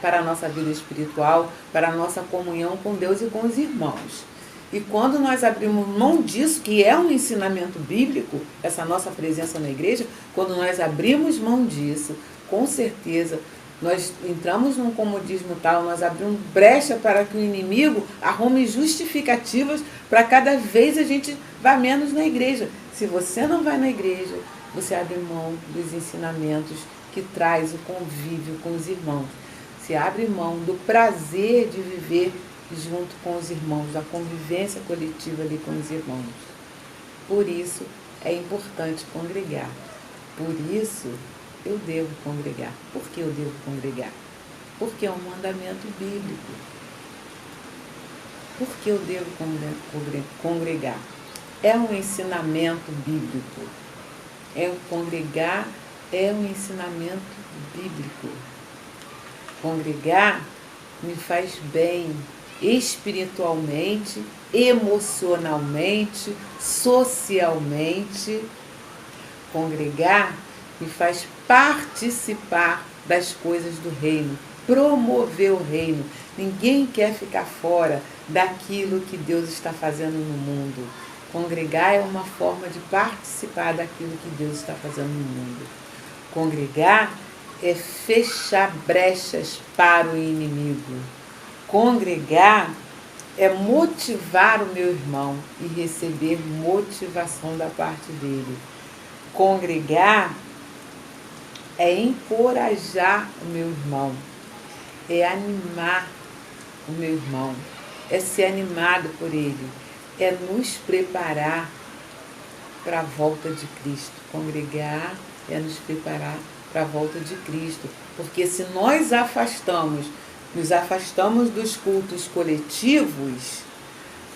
para a nossa vida espiritual, para a nossa comunhão com Deus e com os irmãos. E quando nós abrimos mão disso, que é um ensinamento bíblico, essa nossa presença na igreja, quando nós abrimos mão disso, com certeza, nós entramos num comodismo tal, nós abrimos brecha para que o inimigo arrume justificativas para cada vez a gente vá menos na igreja. Se você não vai na igreja, você abre mão dos ensinamentos que traz o convívio com os irmãos. Se abre mão do prazer de viver junto com os irmãos, da convivência coletiva ali com os irmãos. Por isso é importante congregar. Por isso eu devo congregar. Por que eu devo congregar? Porque é um mandamento bíblico. Por que eu devo congregar? É um ensinamento bíblico. Congregar é um ensinamento bíblico. Congregar me faz bem espiritualmente, emocionalmente, socialmente. Congregar me faz participar das coisas do reino, promover o reino. Ninguém quer ficar fora daquilo que Deus está fazendo no mundo. Congregar é uma forma de participar daquilo que Deus está fazendo no mundo. Congregar é fechar brechas para o inimigo. Congregar é motivar o meu irmão e receber motivação da parte dele. Congregar é encorajar o meu irmão, é animar o meu irmão, é ser animado por ele, é nos preparar para a volta de Cristo. Congregar é nos preparar para a volta de Cristo, porque se nós nos afastamos dos cultos coletivos,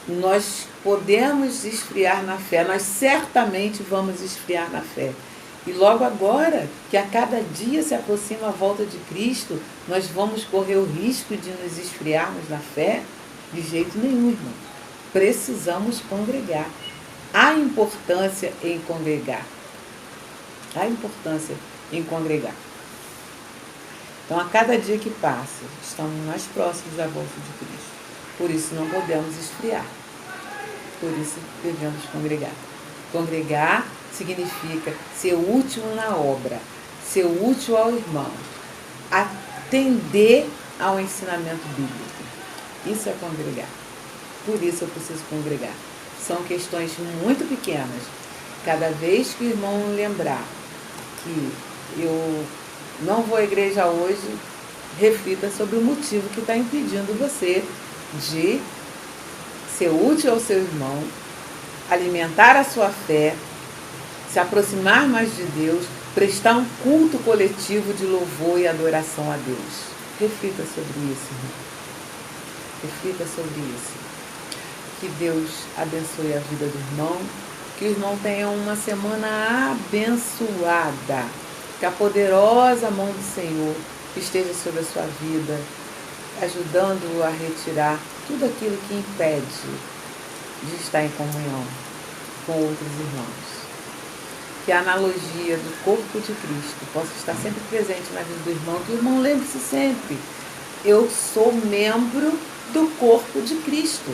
nós podemos esfriar na fé, nós certamente vamos esfriar na fé. E logo agora, que a cada dia se aproxima a volta de Cristo, nós vamos correr o risco de nos esfriarmos na fé? De jeito nenhum, irmão. Precisamos congregar. Há importância em congregar. Há importância em congregar. Então, a cada dia que passa, estamos mais próximos da volta de Cristo. Por isso, não podemos esfriar. Por isso, devemos congregar. Congregar significa ser útil na obra, ser útil ao irmão, atender ao ensinamento bíblico. Isso é congregar. Por isso eu preciso congregar. São questões muito pequenas. Cada vez que o irmão lembrar que eu não vou à igreja hoje, reflita sobre o motivo que está impedindo você de ser útil ao seu irmão, alimentar a sua fé, se aproximar mais de Deus, prestar um culto coletivo de louvor e adoração a Deus. Reflita sobre isso, irmão. Reflita sobre isso. Que Deus abençoe a vida do irmão, que o irmão tenha uma semana abençoada, que a poderosa mão do Senhor esteja sobre a sua vida, ajudando-o a retirar tudo aquilo que impede de estar em comunhão com outros irmãos. Que a analogia do corpo de Cristo possa estar sempre presente na vida do irmão, que o irmão lembre-se sempre, eu sou membro do corpo de Cristo.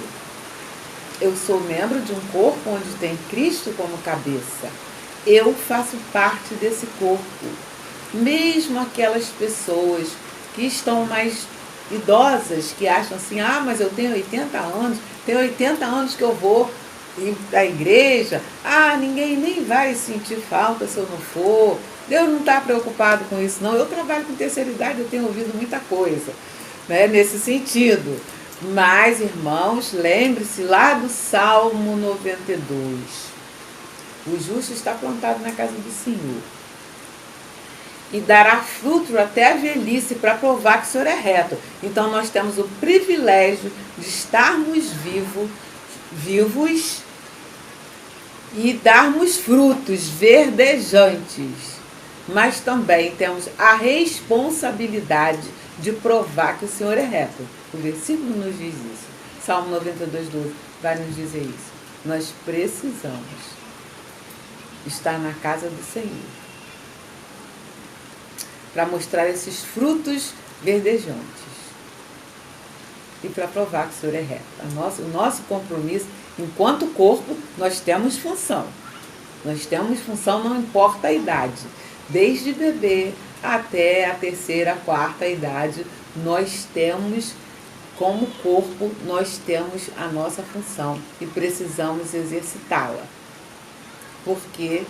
Eu sou membro de um corpo onde tem Cristo como cabeça. Eu faço parte desse corpo. Mesmo aquelas pessoas que estão mais idosas, que acham assim, mas eu tenho 80 anos, tenho 80 anos que eu vou à igreja, ninguém nem vai sentir falta se eu não for, Deus não está preocupado com isso não, eu trabalho com terceira idade, eu tenho ouvido muita coisa, né, nesse sentido. Mas, irmãos, lembre-se lá do Salmo 92, o justo está plantado na casa do Senhor e dará fruto até a velhice para provar que o Senhor é reto. Então nós temos o privilégio de estarmos vivos e darmos frutos verdejantes, mas também temos a responsabilidade de provar que o Senhor é reto. O versículo nos diz isso. Salmo 92, 12 vai nos dizer isso. Nós precisamos estar na casa do Senhor para mostrar esses frutos verdejantes. e para provar que o Senhor é reto. O nosso compromisso, enquanto corpo, nós temos função. Nós temos função, não importa a idade. Desde bebê até a terceira, quarta idade, nós temos, como corpo, nós temos a nossa função e precisamos exercitá-la. Porque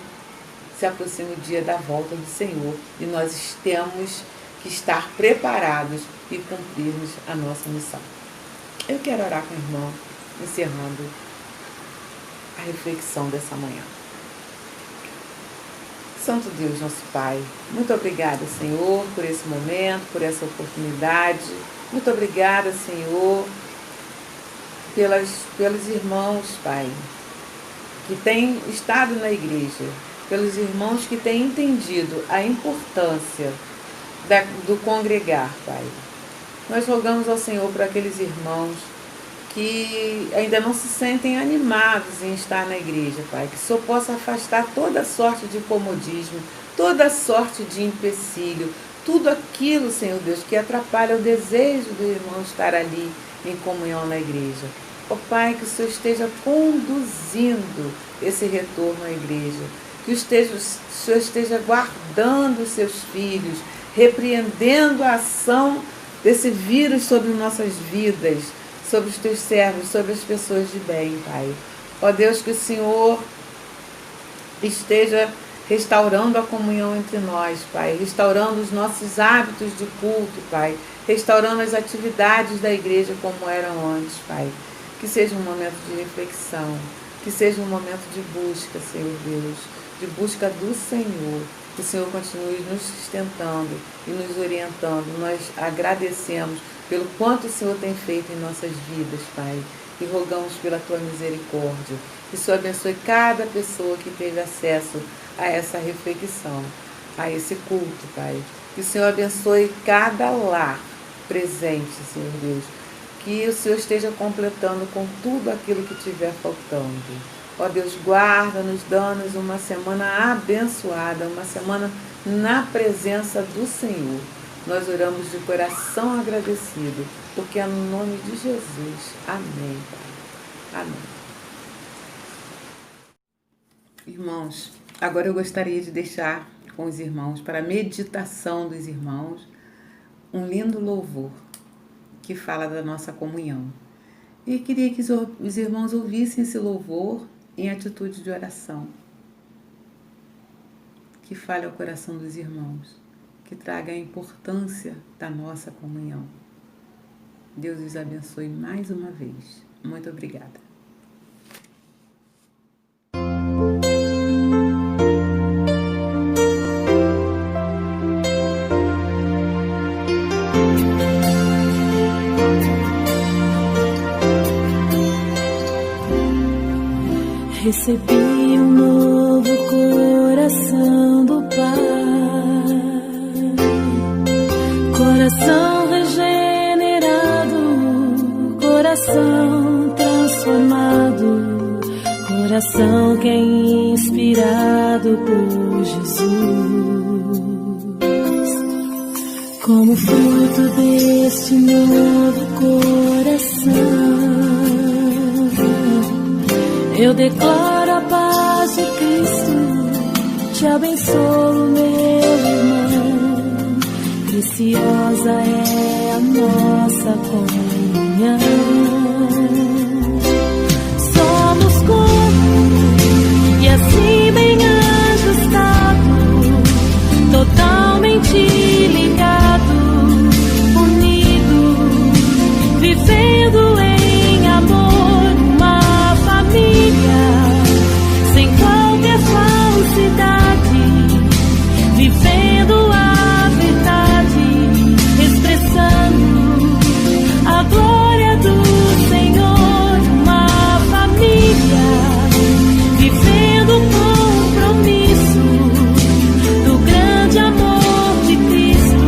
se aproxima o dia da volta do Senhor e nós temos que estar preparados e cumprirmos a nossa missão. Eu quero orar com o irmão, encerrando a reflexão dessa manhã. Santo Deus, nosso Pai, muito obrigada, Senhor, por esse momento, por essa oportunidade. Muito obrigada, Senhor, pelos irmãos, Pai, que têm estado na igreja, pelos irmãos que têm entendido a importância do congregar, Pai. Nós rogamos ao Senhor por aqueles irmãos que ainda não se sentem animados em estar na igreja, Pai, que só possa afastar toda sorte de comodismo, toda sorte de empecilho, tudo aquilo, Senhor Deus, que atrapalha o desejo do irmão estar ali em comunhão na igreja. Ó Pai, que o Senhor esteja conduzindo esse retorno à igreja, que o Senhor esteja guardando os seus filhos, repreendendo a ação desse vírus sobre nossas vidas, sobre os teus servos, sobre as pessoas de bem, Pai. Ó Deus, que o Senhor esteja restaurando a comunhão entre nós, Pai, restaurando os nossos hábitos de culto, Pai, restaurando as atividades da igreja como eram antes, Pai. Que seja um momento de reflexão, que seja um momento de busca, Senhor Deus, de busca do Senhor. Que o Senhor continue nos sustentando e nos orientando. Nós agradecemos pelo quanto o Senhor tem feito em nossas vidas, Pai, e rogamos pela Tua misericórdia. Que o Senhor abençoe cada pessoa que teve acesso a essa reflexão, a esse culto, Pai. Que o Senhor abençoe cada lar presente, Senhor Deus. Que o Senhor esteja completando com tudo aquilo que estiver faltando. Ó Deus, guarda-nos, dá-nos uma semana abençoada, uma semana na presença do Senhor. Nós oramos de coração agradecido, porque é no nome de Jesus. Amém, Pai. Amém. Irmãos, agora eu gostaria de deixar com os irmãos, para a meditação dos irmãos, um lindo louvor que fala da nossa comunhão. E queria que os irmãos ouvissem esse louvor em atitude de oração, que fale ao coração dos irmãos, que traga a importância da nossa comunhão. Deus os abençoe mais uma vez. Muito obrigada. Recebi um novo coração do Pai, coração regenerado, coração transformado, coração que é inspirado por Jesus. Como fruto deste novo coração, eu declaro a paz de Cristo, te abençoo, meu irmão. Preciosa é a nossa comunhão. Somos corpo e assim bem ajustado, totalmente ligado, unido, vivendo em amor. Sem qualquer falsidade, vivendo a verdade, expressando a glória do Senhor. Uma família, vivendo o compromisso do grande amor de Cristo.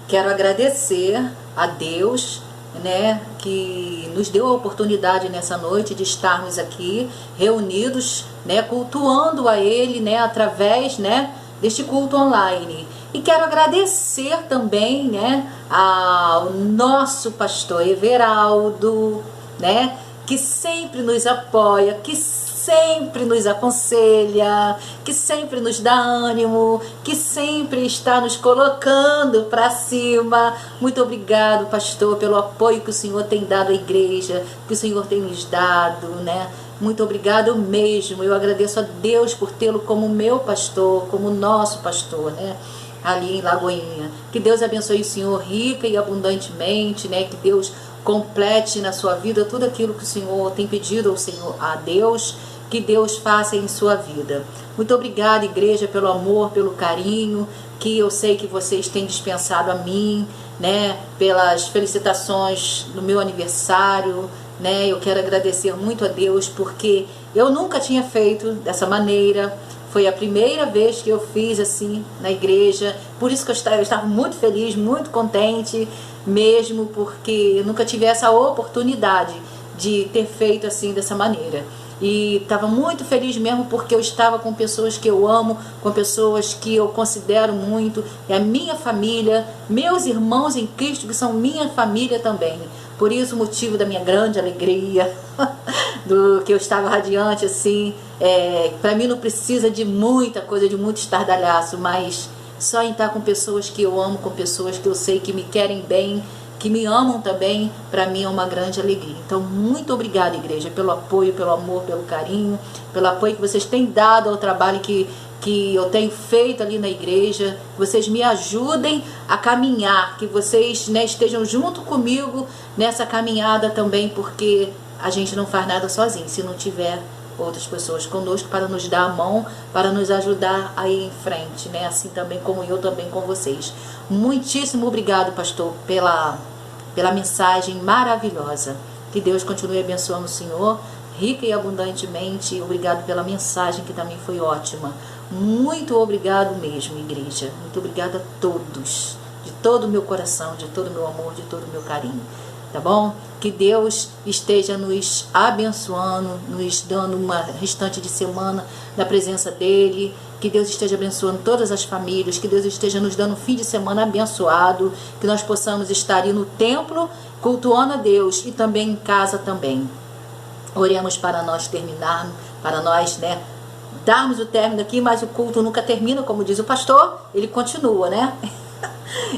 quero agradecer a Deus, né, que nos deu a oportunidade nessa noite de estarmos aqui reunidos, né, cultuando a Ele, né, através, né, deste culto online. E quero agradecer também, né, ao nosso pastor Everaldo, né, que sempre nos apoia, que sempre nos aconselha, que sempre nos dá ânimo, que sempre está nos colocando para cima. Muito obrigado, pastor, pelo apoio que o Senhor tem dado à igreja, que o Senhor tem nos dado, né? Muito obrigado mesmo. Eu agradeço a Deus por tê-lo como meu pastor, como nosso pastor, né? Ali em Lagoinha. Que Deus abençoe o Senhor rica e abundantemente, né? Que Deus complete na sua vida tudo aquilo que o Senhor tem pedido ao Senhor, a Deus, que Deus faça em sua vida. Muito obrigada, igreja, pelo amor, pelo carinho que eu sei que vocês têm dispensado a mim, né? Pelas felicitações no meu aniversário, né? Eu quero agradecer muito a Deus porque eu nunca tinha feito dessa maneira. Foi a primeira vez que eu fiz assim na igreja, por isso que eu estava muito feliz, muito contente mesmo, porque eu nunca tive essa oportunidade de ter feito assim dessa maneira. E estava muito feliz mesmo porque eu estava com pessoas que eu amo, com pessoas que eu considero muito, é a minha família, meus irmãos em Cristo que são minha família também. Por isso o motivo da minha grande alegria, do que eu estava radiante assim. Para mim não precisa de muita coisa, de muito estardalhaço, mas só em estar com pessoas que eu amo, com pessoas que eu sei que me querem bem, que me amam também, para mim é uma grande alegria. Então, muito obrigada, igreja, pelo apoio, pelo amor, pelo carinho, pelo apoio que vocês têm dado ao trabalho que eu tenho feito ali na igreja. Vocês me ajudem a caminhar, que vocês, né, estejam junto comigo nessa caminhada também, porque a gente não faz nada sozinho, se não tiver outras pessoas conosco para nos dar a mão, para nos ajudar a ir em frente, né? Assim também como eu também com vocês. Muitíssimo obrigado, pastor, pela mensagem maravilhosa. Que Deus continue abençoando o Senhor, rica e abundantemente. Obrigado pela mensagem, que também foi ótima. Muito obrigado mesmo, igreja. Muito obrigado a todos, de todo o meu coração, de todo o meu amor, de todo o meu carinho. Tá bom? Que Deus esteja nos abençoando, nos dando uma restante de semana na presença dEle. Que Deus esteja abençoando todas as famílias. Que Deus esteja nos dando um fim de semana abençoado. Que nós possamos estar aí no templo, cultuando a Deus, e também em casa também. Oremos para nós terminarmos, para nós, né, darmos o término aqui, mas o culto nunca termina, como diz o pastor, ele continua, né?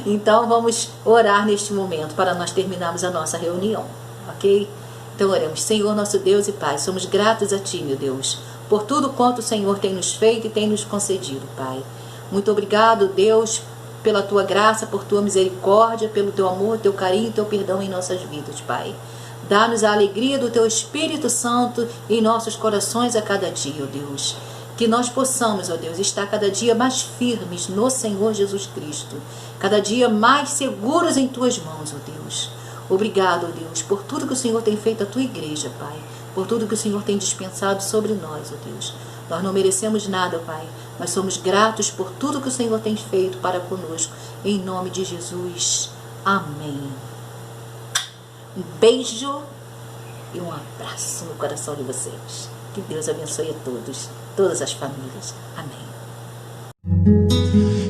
Então vamos orar neste momento para nós terminarmos a nossa reunião, ok? Então oremos. Senhor, nosso Deus e Pai, somos gratos a Ti, meu Deus, por tudo quanto o Senhor tem nos feito e tem nos concedido, Pai. Muito obrigado, Deus, pela Tua graça, por Tua misericórdia, pelo Teu amor, Teu carinho e Teu perdão em nossas vidas, Pai. Dá-nos a alegria do Teu Espírito Santo em nossos corações a cada dia, ó Deus. Que nós possamos, ó Deus, estar cada dia mais firmes no Senhor Jesus Cristo. Cada dia mais seguros em Tuas mãos, ó Deus. Obrigado, ó Deus, por tudo que o Senhor tem feito à Tua igreja, Pai. Por tudo que o Senhor tem dispensado sobre nós, ó Deus. Nós não merecemos nada, Pai, mas somos gratos por tudo que o Senhor tem feito para conosco. Em nome de Jesus. Amém. Um beijo e um abraço no coração de vocês. Que Deus abençoe a todos, todas as famílias. Amém.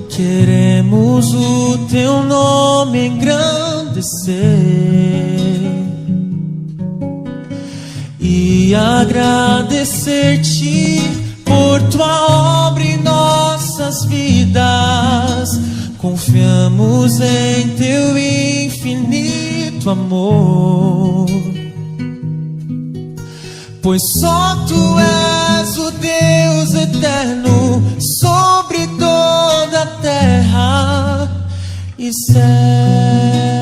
Queremos o Teu nome engrandecer e agradecer-Te por Tua obra em nossas vidas. Confiamos em Teu infinito amor, pois só Tu és o Deus eterno sobre toda a terra e céu.